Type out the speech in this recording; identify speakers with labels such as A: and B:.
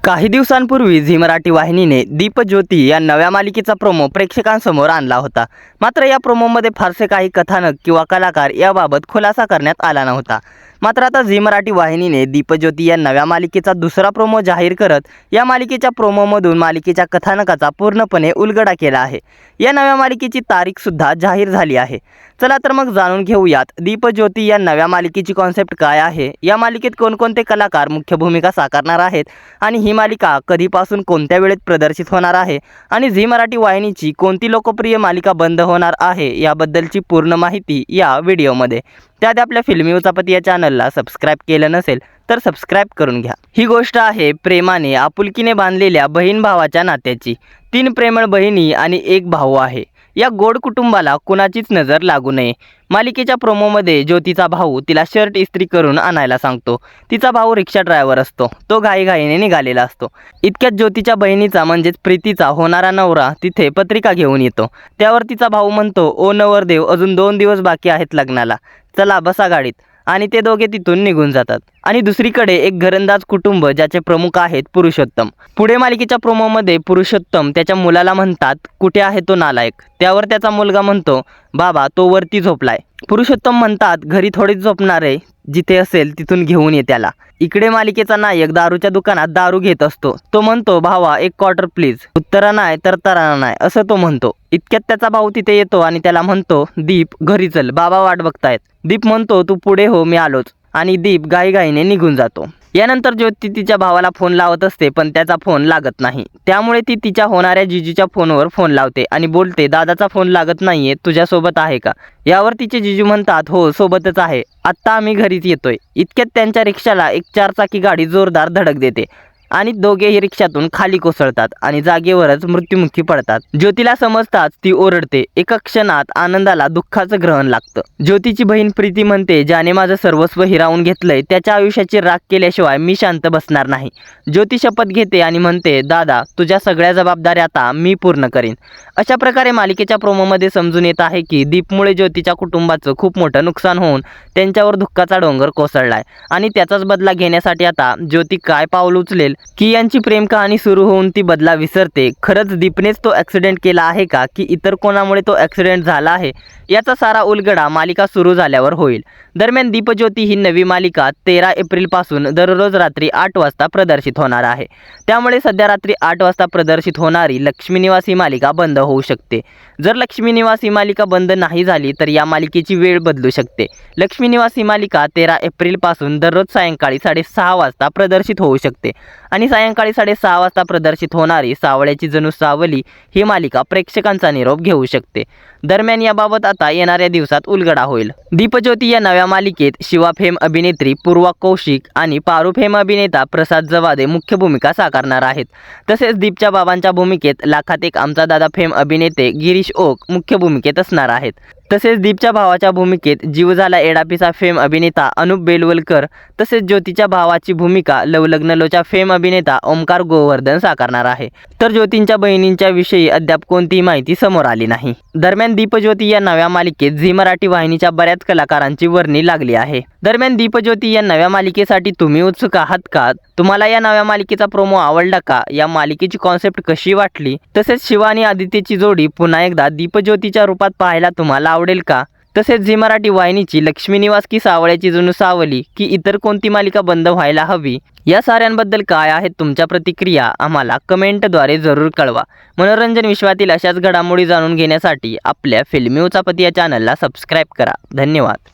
A: काही दिवसांपूर्वी झी मराठी वाहिनीने दीपज्योती या नव्या मालिकेचा प्रोमो प्रेक्षकांसमोर आणला होता। मात्र या प्रोमोमध्ये फारसे काही कथानक किंवा कलाकार याबाबत खुलासा करण्यात आला नव्हता। मात्र आता झी मराठी वाहिनीने दीपज्योती या नव्या मालिकेचा दुसरा प्रोमो जाहीर करत या मालिकेच्या प्रोमोमधून मालिकेच्या कथानकाचा पूर्णपणे उलगडा केला आहे। या नव्या मालिकेची तारीख सुद्धा जाहीर झाली आहे। चला तर मग जाणून घेऊयात दीपज्योती या नव्या मालिकेची कॉन्सेप्ट काय आहे, या मालिकेत कोणकोणते कलाकार मुख्य भूमिका साकारणार आहेत आणि ही मालिका कधीपासून कोणत्या वेळेत प्रदर्शित होणार आहे आणि झी मराठी वाहिनीची कोणती लोकप्रिय मालिका बंद होणार आहे याबद्दलची पूर्ण माहिती या व्हिडिओमध्ये। त्यात आपल्या फिल्मी उचापती या चॅनलला सबस्क्राईब केलं नसेल तर सबस्क्राईब करून घ्या। ही गोष्ट आहे प्रेमाने आपुलकीने बांधलेल्या बहीण भावाच्या नात्याची। 3 प्रेमळ बहिणी आणि 1 भाऊ आहे। या गोड कुटुंबाला कुणाचीच नजर लागू नये। मालिकेच्या प्रोमोमध्ये ज्योतीचा भाऊ तिला शर्ट इस्त्री करून आणायला सांगतो। तिचा भाऊ रिक्षा ड्रायव्हर असतो, तो घाईघाईने निघालेला असतो। इतक्यात ज्योतीच्या बहिणीचा म्हणजेच प्रीतीचा होणारा नवरा तिथे पत्रिका घेऊन येतो। त्यावर तिचा भाऊ म्हणतो, ओ नवरदेव, अजून 2 दिवस बाकी आहेत लग्नाला, चला बसा गाडीत, आणि ते दोघे तिथून निघून जातात। आणि दुसरीकडे एक घरंदाज कुटुंब ज्याचे प्रमुख आहेत पुरुषोत्तम। पुढे मालिकेच्या प्रोमोमध्ये पुरुषोत्तम त्याच्या मुलाला म्हणतात, कुठे आहे तो नालायक? त्यावर त्याचा मुलगा म्हणतो, बाबा तो वरती झोपलाय। पुरुषोत्तम म्हणतात, घरी थोडीच झोपणार आहे, जिथे असेल तिथून घेऊन ये त्याला। इकडे मालिकेचा नायक दारूच्या दुकानात दारू घेत असतो। तो म्हणतो, भावा 1 क्वार्टर प्लीज, उत्तरा नाही तर तराना नाही, असं तो म्हणतो। इतक्यात त्याचा भाऊ तिथे येतो आणि त्याला म्हणतो, दीप घरी चल, बाबा वाट बघतायत। दीप म्हणतो, तू पुढे हो, मी आलोच, आणि दीप घाईघाईने निघून जातो। यानंतर ज्योती तिच्या भावाला फोन लावत असते पण त्याचा फोन लागत नाही। त्यामुळे ती तिच्या होणाऱ्या जिजूच्या फोनवर फोन लावते आणि बोलते, दादाचा फोन लागत नाहीये, तुझ्यासोबत आहे का? यावर तिचे जिजू म्हणतात, हो सोबतच आहे, आत्ता आम्ही घरीच येतोय। इतक्यात त्यांच्या रिक्षाला एक 4 चाकी गाडी जोरदार धडक देते आणि दोघेही रिक्षातून खाली कोसळतात आणि जागेवरच मृत्युमुखी पडतात। ज्योतीला समजताच ती ओरडते। एका क्षणात आनंदाला दुःखाचं ग्रहण लागतं। ज्योतीची बहीण प्रीती म्हणते, ज्याने माझं सर्वस्व हिरावून घेतलंय त्याच्या आयुष्याची राख केल्याशिवाय मी शांत बसणार नाही। ज्योती शपथ घेते आणि म्हणते, दादा तुझ्या सगळ्या जबाबदाऱ्या आता मी पूर्ण करीन। अशा प्रकारे मालिकेच्या प्रोमोमध्ये समजून येत आहे की दीपमुळे ज्योतीच्या कुटुंबाचं खूप मोठं नुकसान होऊन त्यांच्यावर दुःखाचा डोंगर कोसळलाय आणि त्याचाच बदला घेण्यासाठी आता ज्योती काय पाऊल उचलेल की यांची प्रेम कहाणी सुरू होऊन ती बदला विसरते। खरंच दीपनेच तो ॲक्सिडेंट केला आहे का की इतर कोणामुळे तो ॲक्सिडेंट झाला आहे, याचा सारा उलगडा मालिका सुरू झाल्यावर होईल। दरम्यान दीपज्योती ही नवी मालिका 13 एप्रिलपासून दररोज रात्री 8 वाजता प्रदर्शित होणार आहे। त्यामुळे सध्या रात्री 8 वाजता प्रदर्शित होणारी लक्ष्मी निवास ही मालिका बंद होऊ शकते। जर लक्ष्मी निवास ही मालिका बंद नाही झाली तर या मालिकेची वेळ बदलू शकते। लक्ष्मी निवास ही मालिका 13 एप्रिलपासून दररोज सायंकाळी 6:30 वाजता प्रदर्शित होऊ शकते आणि सायंकाळी 6:30 वाजता प्रदर्शित होणारी सावळ्याची जणू सावली ही मालिका प्रेक्षकांचा निरोप घेऊ शकते। दरम्यान याबाबत आता येणाऱ्या दिवसात उलगडा होईल। दीपज्योती या नव्या मालिकेत शिवा फेम अभिनेत्री पूर्वा कौशिक आणि पारू फेम अभिनेता प्रसाद जवादे मुख्य भूमिका साकारणार आहेत। तसेच दीपच्या बाबांच्या भूमिकेत लाखात एक आमचा दादा फेम अभिनेते गिरीश ओक मुख्य भूमिकेत असणार आहेत। तसेच दीपच्या भावाच्या भूमिकेत जीव झाला एडापीचा फेम अभिनेता अनुप बेलवलकर, तसेच ज्योतीच्या भावाची भूमिका लवलग्नलोच्या फेम अभिनेता ओमकार गोवर्धन साकारणार आहे। तर ज्योतींच्या बहिणींच्या विषयी अद्याप कोणतीही माहिती समोर आली नाही। दरम्यान दीपज्योती या नव्या मालिकेत झी मराठी वाहिनीच्या बऱ्याच कलाकारांची वर्णी लागली आहे। दरम्यान दीपज्योती या नव्या मालिकेसाठी तुम्ही उत्सुक आहात का? तुम्हाला या नव्या मालिकेचा प्रोमो आवडला का? या मालिकेची कॉन्सेप्ट कशी वाटली? तसेच शिवा आणि आदित्यची जोडी पुन्हा एकदा दीपज्योतीच्या रूपात पाहायला तुम्हाला आवडेल का? तसेच झी मराठी वाहिनीची लक्ष्मी निवास की सावळ्याची जणू सावली की इतर कोणती मालिका बंद व्हायला हवी, या साऱ्यांबद्दल काय आहेत तुमच्या प्रतिक्रिया आम्हाला कमेंटद्वारे जरूर कळवा। मनोरंजन विश्वातील अशाच घडामोडी जाणून घेण्यासाठी आपल्या फिल्मी उचापती या चॅनलला सबस्क्राईब करा। धन्यवाद।